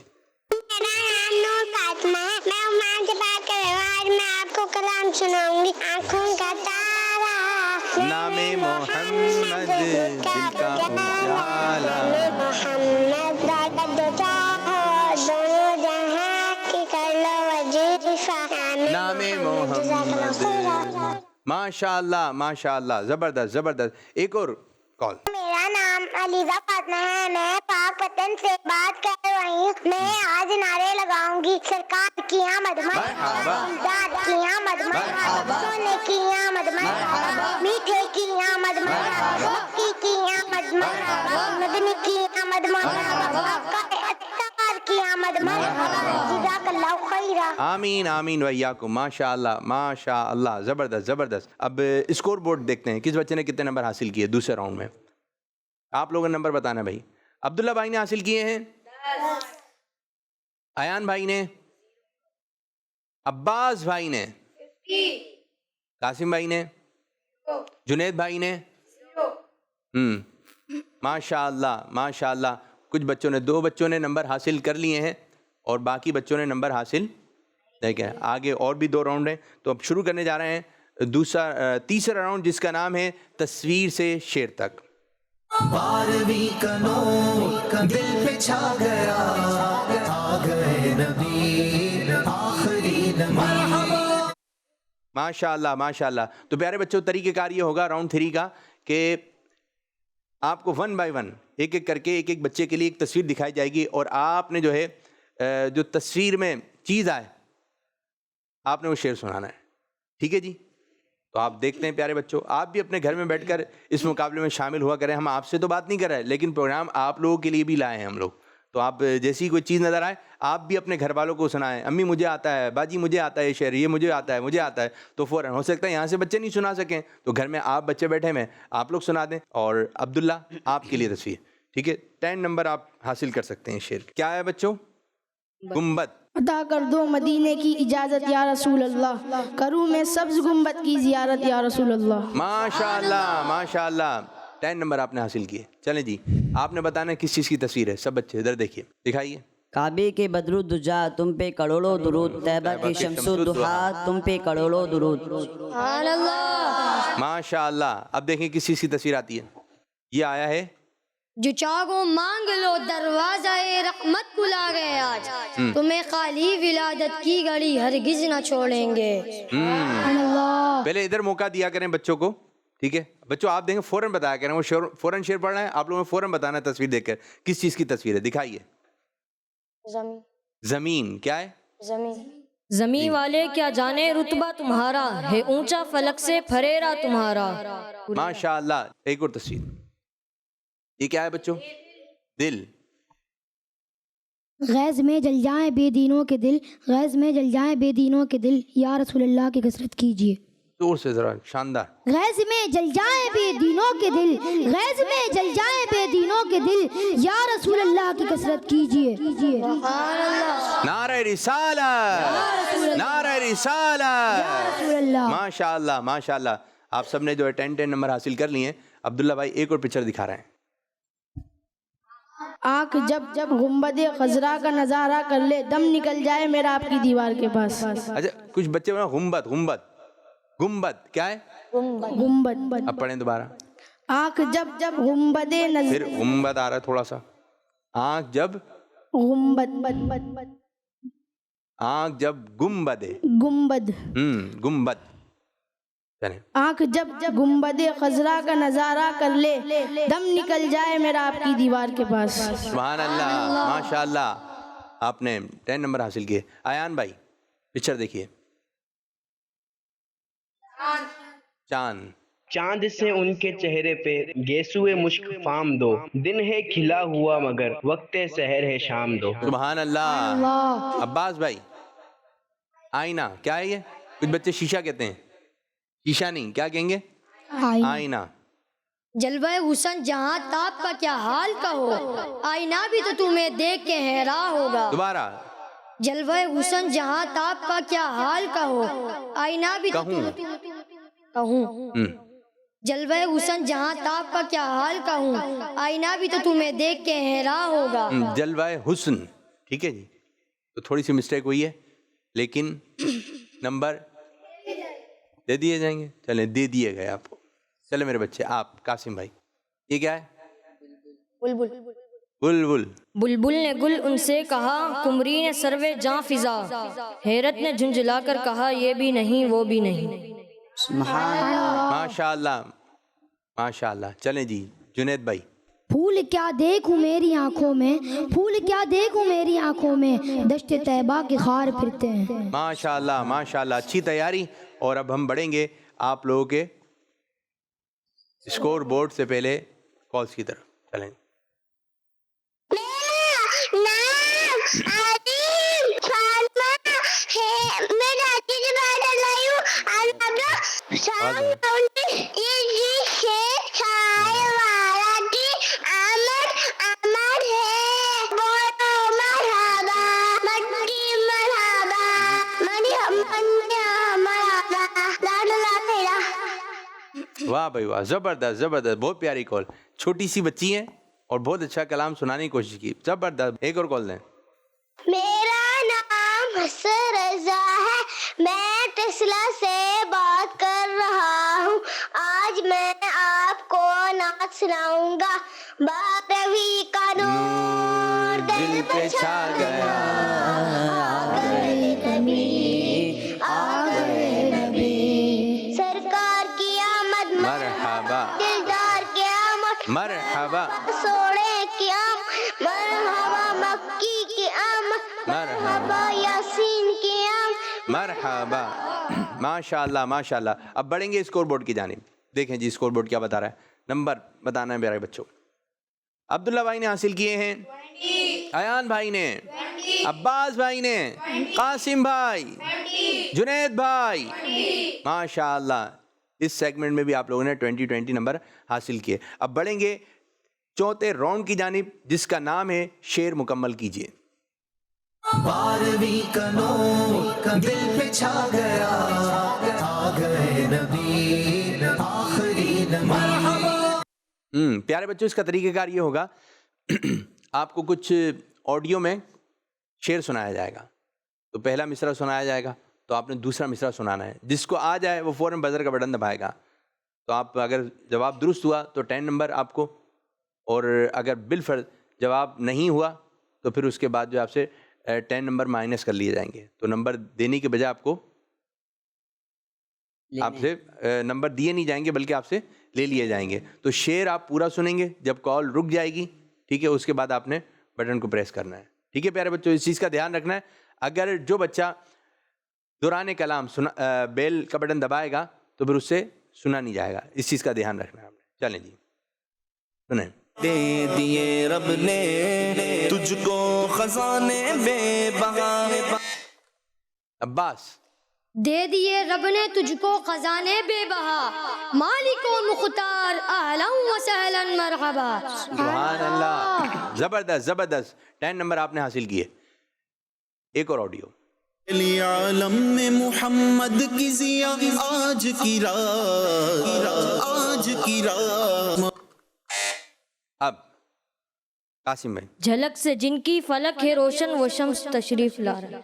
میرا نام نور فاطمہ ہے. میں عمان سے بات کر رہی ہوں. آج میں آپ کو کلام سناؤں گی. آنکھوں کا تارا نام محمد دل کا اجالا. محمد راکد چاہو دونوں جہاں کی کر لو وظیفہ. نام محمد. ماشاء اللہ ماشاء اللہ. زبردست زبردست. ایک اور کال. میرا نام علیزہ فاطمہ ہے. میں پاک وطن سے بات کر رہی ہوں. میں آج نعرے لگاؤں گی. سرکار کی آمد مرحبا. ذات کی آمد مرحبا. سونے کی آمد مرحبا. میٹھے کی آمد مرحبا. مکی کی آمد مرحبا. مدنی کی آمد مرحبا. اتار کی آمد مرحبا. جزاک اللہ خیرا. آمین آمین ویاکم. ماشاء اللہ ماشاء اللہ. زبردست زبردست. اب اسکور بورڈ دیکھتے ہیں کس بچے نے کتنے نمبر حاصل کیے دوسرے راؤنڈ میں. آپ لوگوں نے نمبر بتانا بھائی. عبداللہ بھائی نے حاصل کیے ہیں 10. ایان بھائی نے, عباس بھائی نے 50. قاسم بھائی نے 0. جنید بھائی نے 0. ماشاء اللہ ماشاء اللہ. کچھ بچوں نے 2 بچوں نے نمبر حاصل کر لیے ہیں اور باقی بچوں نے نمبر حاصل نہیں کیا. آگے اور بھی 2 راؤنڈ ہیں تو اب شروع کرنے جا رہے ہیں تیسرا راؤنڈ جس کا نام ہے تصویر سے شعر تک. 12ویں کا نور دل پہ چھا گیا. آ گئے نبی آخری نبی. ماشاء اللہ ماشاء اللہ. تو پیارے بچوں طریقہ کار یہ ہوگا راؤنڈ 3 کا کہ آپ کو 1 بائی 1 ایک ایک کر کے ایک ایک بچے کے لیے ایک تصویر دکھائی جائے گی اور آپ نے جو ہے جو تصویر میں چیز آئے آپ نے وہ شعر سنانا ہے. ٹھیک ہے جی. تو آپ دیکھتے ہیں پیارے بچوں آپ بھی اپنے گھر میں بیٹھ کر اس مقابلے میں شامل ہوا کریں. ہم آپ سے تو بات نہیں کر رہے لیکن پروگرام آپ لوگوں کے لیے بھی لائے ہیں ہم لوگ. تو آپ جیسی کوئی چیز نظر آئے آپ بھی اپنے گھر والوں کو سنائیں. امی مجھے آتا ہے, باجی مجھے آتا ہے یہ شعر, یہ مجھے آتا ہے. تو فوراً ہو سکتا ہے یہاں سے بچے نہیں سنا سکیں تو گھر میں آپ بچے بیٹھے ہوئے آپ لوگ سنا دیں. اور عبداللہ آپ کے لیے تصویر. ٹھیک ہے 10 نمبر آپ حاصل کر سکتے ہیں. شعر کیا ہے بچوں؟ گنبد. عطا کر دو مدینے کی اجازت یا رسول اللہ. کروں میں سبز گنبد کی زیارت یا رسول اللہ. ماشاء اللہ ماشاء اللہ. 10 نمبر آپ نے حاصل کیے. چلیں جی آپ نے بتانا کس چیز کی تصویر ہے. سب بچے ادھر دیکھیے دکھائیے. کعبے کے بدر الدجا تم پہ کروڑوں درود. طیبہ کے شمس الضحیٰ تم پہ کروڑوں درود. سبحان اللہ. ماشاء اللہ. اب دیکھیں کس چیز کی تصویر آتی ہے. یہ آیا ہے جو چاہو مانگ لو دروازہ رحمت کھلا گئے آج. تمہیں خالی ولادت کی گھڑی ہرگز نہ چھوڑیں گے. پہلے ادھر موقع دیا کریں بچوں کو. ٹھیک ہے بچوں آپ دیکھیں فوراً بتایا کریں. وہ فوراً شعر پڑھ رہے ہیں آپ لوگوں نے فوراً بتانا ہے تصویر دیکھ کر کس چیز کی تصویر ہے. دکھائیے. زمین. کیا ہے؟ زمین والے کیا جانے رتبہ تمہارا ہے اونچا فلک سے پھریرا تمہارا. ماشاء اللہ. ایک اور تصویر. یہ کیا ہے بچوں؟ دل. غیظ میں جل جائیں بے دینوں کے دل. غیظ میں جل جائیں بے دینوں کے دل. یا رسول اللہ کی کثرت کیجیے. زور سے ذرا شاندار. غیظ میں جل جائیں بے دینوں کے دل. غیظ میں جل جائیں بے دینوں کے دل. یا رسول اللہ کی کثرت کیجیے. نعرہ رسالت نعرہ رسالت. رسول اللہ. ماشاء اللہ ماشاء اللہ. آپ سب نے جو ہے 10 نمبر حاصل کر لیے ہیں. عبداللہ بھائی ایک اور پکچر دکھا رہے ہیں. آنکھ جب جب گنبد خضرا کا نظارہ کر لے دم نکل جائے میرا آپ کی دیوار کے پاس. اچھا کچھ بچے گنبد گنبد گنبد کیا ہے؟ گنبد. اب پڑھیں دوبارہ. آنکھ جب جب گنبد پھر گنبد آ رہا ہے تھوڑا سا. آنکھ جب گنبد. آنکھ جب گنبد گنبد. گنبد. آنکھ جب جب گنبد خضرا کا نظارہ کر لے دم نکل جائے میرا آپ کی دیوار کے پاس. سبحان اللہ ماشاء اللہ. آپ نے 10 نمبر حاصل کیے. ایان بھائی پکچر دیکھیے. چاند. چاند سے ان کے چہرے پہ گیسوئے مشک فام دو. دن ہے کھلا ہوا مگر وقت سحر ہے شام دو. سبحان اللہ. عباس بھائی آئینہ کیا ہے؟ یہ کچھ بچے شیشہ کہتے ہیں. شیشہ نہیں کیا کہیں گے؟ آئینہ. جلوہ حسن جہاں تاب کا کیا حال کہو آئینہ بھی تو تمہیں دیکھ کے حیران ہوگا. دوبارہ. جلوہ حسن جہاں تاب کا کیا حال کہو آئینہ بھی تو کہوں. جلوہ حسن جہاں تاب کا کیا حال کہوں، آئینہ بھی تو تمہیں دیکھ کے حیران ہوگا. جلوہ حسن، ٹھیک ہے جی، تو تھوڑی سی مسٹیک ہوئی ہے لیکن نمبر دے دیے جائیں گے. چلیں دے دیے گئے آپ کو. چلے میرے بچے، آپ قاسم بھائی، یہ کیا ہے؟ بلبل. بلبل. بلبل نے گل ان سے کہا، قمری نے سروے جاں فضا، حیرت نے جھنجھلا کر کہا یہ بھی نہیں وہ بھی نہیں. ماشاء اللہ ماشاء اللہ. چلیں جی جنید بھائی. پھول کیا دیکھوں میری آنکھوں میں، پھول کیا دیکھوں میری آنکھوں میں، دشت طیبہ کے خار پھرتے ہیں. ماشاء اللہ ماشاء اللہ، اچھی تیاری. اور اب ہم بڑھیں گے آپ لوگوں کے اسکور بورڈ سے پہلے کالز کی طرف. چلیں. واہ بھائی واہ، زبردست زبردست، بہت پیاری کال. چھوٹی سی بچی ہیں اور بہت اچھا کلام سنانے کی کوشش کی. زبردست. ایک اور کال دیں. میرا نام حسن رضا ہے، میں ٹسلا سے بات کر رہا ہوں. آج میں آپ کو نعت سناؤں گا. باپ روی کا نور دل پہ چھا گیا، آ گئے نبی، آ گئے نبی، سرکار کی آمد، مرحبا دلدار کی آمد، مرحبا سوڑے کی آمد، مرحبا مکی کی آمد، مرحبا یاسین کی آمد. مرحبا. ماشاء اللہ ماشاء اللہ. اب بڑھیں گے اسکور بورڈ کی جانب. دیکھیں جی اسکور بورڈ کیا بتا رہا ہے. نمبر بتانا ہے میرے بچوں. عبداللہ بھائی نے حاصل کیے ہیں 20، ایان بھائی نے 20، عباس بھائی نے 20، قاسم بھائی 20، جنید بھائی 20. ماشاء اللہ. اس سیگمنٹ میں بھی آپ لوگوں نے 20 نمبر حاصل کیے. اب بڑھیں گے چوتھے راؤنڈ کی جانب جس کا نام ہے شعر مکمل کیجئے. 12ویں کا نور دل پہ چھا گیا، آ گئے نبی آخری نبی. پیارے بچوں، اس کا طریقہ کار یہ ہوگا، آپ کو کچھ آڈیو میں شعر سنایا جائے گا. تو پہلا مصرع سنایا جائے گا تو آپ نے دوسرا مصرع سنانا ہے. جس کو آ جائے وہ فوراً بزر کا بٹن دبائے گا. تو آپ اگر جواب درست ہوا تو 10 نمبر آپ کو، اور اگر بالفرض جواب نہیں ہوا تو پھر اس کے بعد جو آپ سے 10 نمبر مائنس کر لیے جائیں گے. تو نمبر دینے کے بجائے آپ سے نمبر دیے نہیں جائیں گے بلکہ آپ سے لے لیے جائیں گے. تو شعر آپ پورا سنیں گے جب کال رک جائے گی، ٹھیک ہے، اس کے بعد آپ نے بٹن کو پریس کرنا ہے. ٹھیک ہے پیارے بچوں، اس چیز کا دھیان رکھنا ہے. اگر جو بچہ دوران کلام بیل کا بٹن دبائے گا تو پھر اس سے سنا نہیں جائے گا. اس چیز کا دھیان رکھنا ہے آپ نے. چلیں جی سنیں. دے دیے رب نے تجھ کو خزانے بے بہا. عباس. دے دیے رب نے تجھ کو خزانے بے بہا، مالک و مختار اہلا و سہلا مرحبا. سبحان اللہ. زبردست زبردست. 10 نمبر آپ نے حاصل کیے. ایک اور آڈیو. عالم میں محمد کی ضیا آج کی رات، آج کی رات. اب قاسم بھائی. جھلک سے جن کی فلک ہے روشن وہ شمس تشریف لا رہا.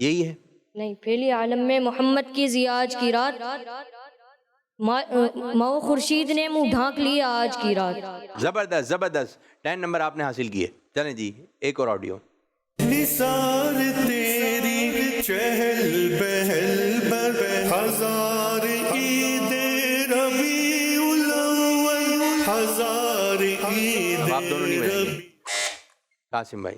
یہی ہے. نہیں، پہلی عالم میں محمد کی ضیا آج کی رات، مئو خورشید نے منہ ڈھانک لیا آج کی رات. زبردست زبردست. 10 نمبر آپ نے حاصل کیے. چلیں جی ایک اور آڈیو. نثار تیری چہل پہل پر ہزار عید ربیع الاول، ہزار عید. آپ دونوں نہیں بنیں گے. قاسم بھائی.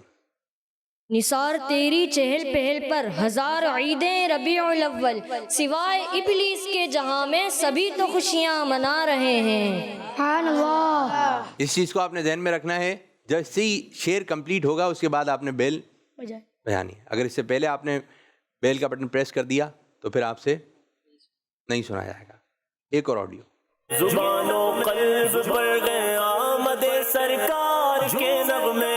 نثار تیری چہل پہل پر ہزار عیدیں ربیع الاول، سوائے ابلیس کے جہاں میں سبھی تو خوشیاں منا رہے ہیں. سبحان اللہ. اس چیز کو آپ نے ذہن میں رکھنا ہے. جیسے ہی شعر کمپلیٹ ہوگا اس کے بعد آپ نے بیل بجانی. اگر اس سے پہلے آپ نے بیل کا بٹن پریس کر دیا تو پھر آپ سے نہیں سنا جائے گا. ایک اور آڈیو. زبان و قلب پر گئے آمد سرکار کے نغمے.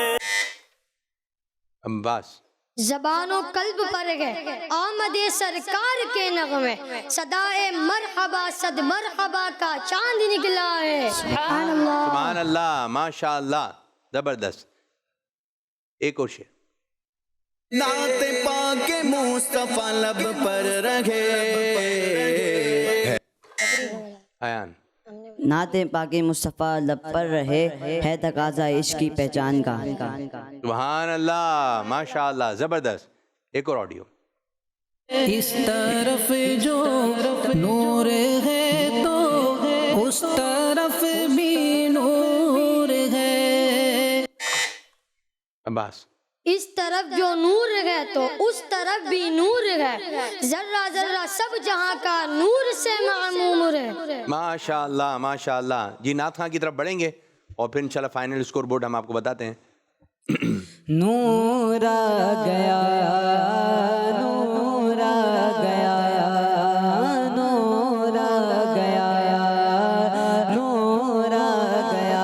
عباس. زبان و قلب پر گئے آمد سرکار کے نغمے، صدائے مرحبا صد مرحبا کا چاند نکلا ہے۔ سبحان اللہ، سبحان اللہ، ماشاء اللہ، زبردست۔ ایک اور شعر۔ نعت پاک مصطفیٰ لب پر رہے، ایان۔ نعت پاک مصطفیٰ لب پر رہے، ہے تقاضا عشق کی پہچان کا۔ سبحان اللہ، ماشاء اللہ، زبردست۔ ایک اور آڈیو۔ اس طرف جو نور ہے تو اس طرف بھی نور ہے۔ عباس۔ اس طرف جو نور ہے تو اس طرف بھی نور ہے، ذرہ ذرہ سب جہاں کا نور سے معمور ہے۔ ماشاء اللہ، ماشاء اللہ۔ جی نعت خان کی طرف بڑھیں گے اور پھر انشاءاللہ فائنل اسکور بورڈ ہم آپ کو بتاتے ہیں۔ نور آ گیا، نور آ گیا، نور آ گیا، نور آ گیا،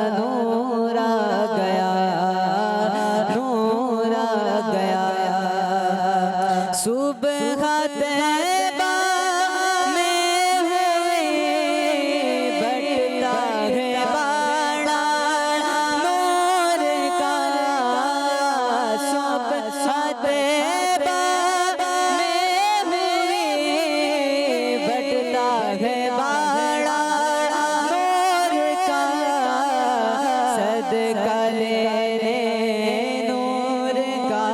نور آ گیا، نور آ گیا۔ صبح طیبہ میں ہوئے بٹتا ہے باڑا نور کا، صبح طیبہ میں ہوئے بٹتا ہے باڑا نور کا، صدقہ لینے نور کا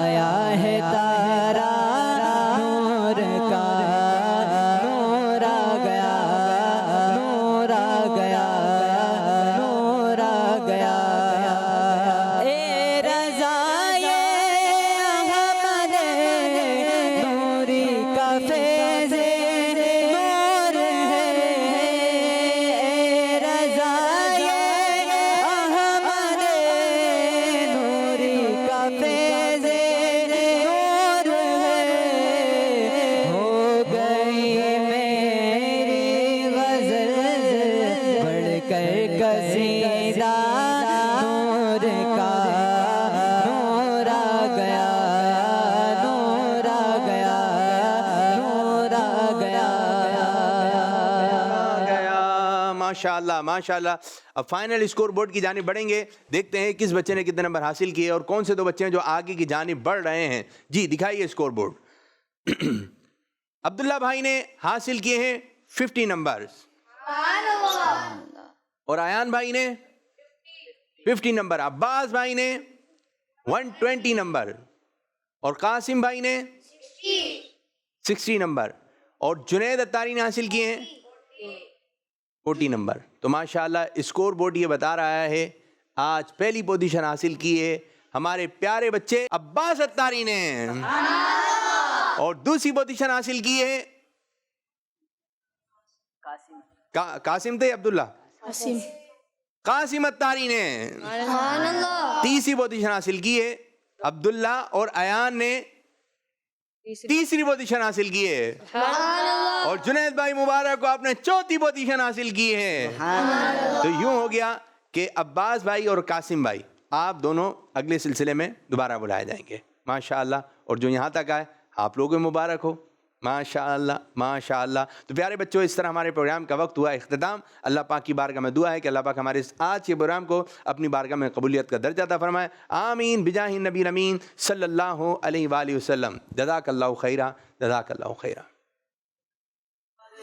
آیا ہے تارا نور کا، نور آ گیا، نور آ گیا، نور آ گیا۔ اے رضائے احمد نوری کا فیض نور ہے، اے رضائے احمد نوری کا فیض نور ہے، ہو گئی میری غزل بڑھ کر قصیدہ نور کا، نور آ گیا، نور آ گیا، نور آ گیا۔ گیا، ماشاء اللہ، ماشاء اللہ۔ اب فائنل اسکور بورڈ کی جانب بڑھیں گے، دیکھتے ہیں کس بچے نے کتنے نمبر حاصل کیے اور کون سے دو بچے ہیں جو آگے کی جانب بڑھ رہے ہیں۔ جی دکھائیے اسکور بورڈ۔ عبداللہ بھائی نے حاصل کیے ہیں 50 نمبر، اور ایان بھائی نے 50 نمبر، عباس بھائی نے 120 نمبر، اور قاسم بھائی نے 60 نمبر، اور جنید اتاری نے حاصل کیے ہیں 40 نمبر۔ تو ماشاءاللہ اسکور بورڈ یہ بتا رہا ہے آج پہلی پوزیشن حاصل کی ہے ہمارے پیارے بچے عباس اتاری نے، اور دوسری پوزیشن حاصل کی ہے قاسم تھے عبداللہ قاسم اتاری نے، تیسری پوزیشن حاصل کی ہے عبداللہ اور ایان نے تیسری پوزیشن حاصل کی ہے، اور جنید بھائی مبارک کو آپ نے چوتھی پوزیشن حاصل کی ہے۔ تو یوں ہو گیا کہ عباس بھائی اور قاسم بھائی آپ دونوں اگلے سلسلے میں دوبارہ بلائے جائیں گے ماشاءاللہ، اور جو یہاں تک آئے آپ لوگوں کو مبارک ہو ماشاءاللہ ماشاءاللہ۔ تو پیارے بچوں، اس طرح ہمارے پروگرام کا وقت ہوا اختتام۔ اللہ پاک کی بارگاہ میں دعا ہے کہ اللہ پاک ہمارے آج کے پروگرام کو اپنی بارگاہ میں قبولیت کا درجہ عطا فرمائے، آمین بجاہ النبی امین صلی اللہ علیہ وآلہ وسلم۔ جزاک اللہ خیرہ، جزاک اللہ خیرہ۔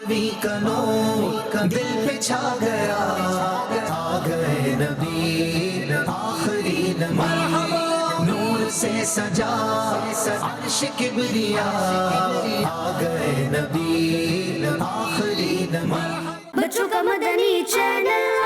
نبی کا نور دل پہ چھا گیا، آ گئے نبی آخری نبی، نور سے سجا عرش کبریا، آ گئے نبی آخری نبی۔ بچوں کا مدنی چینل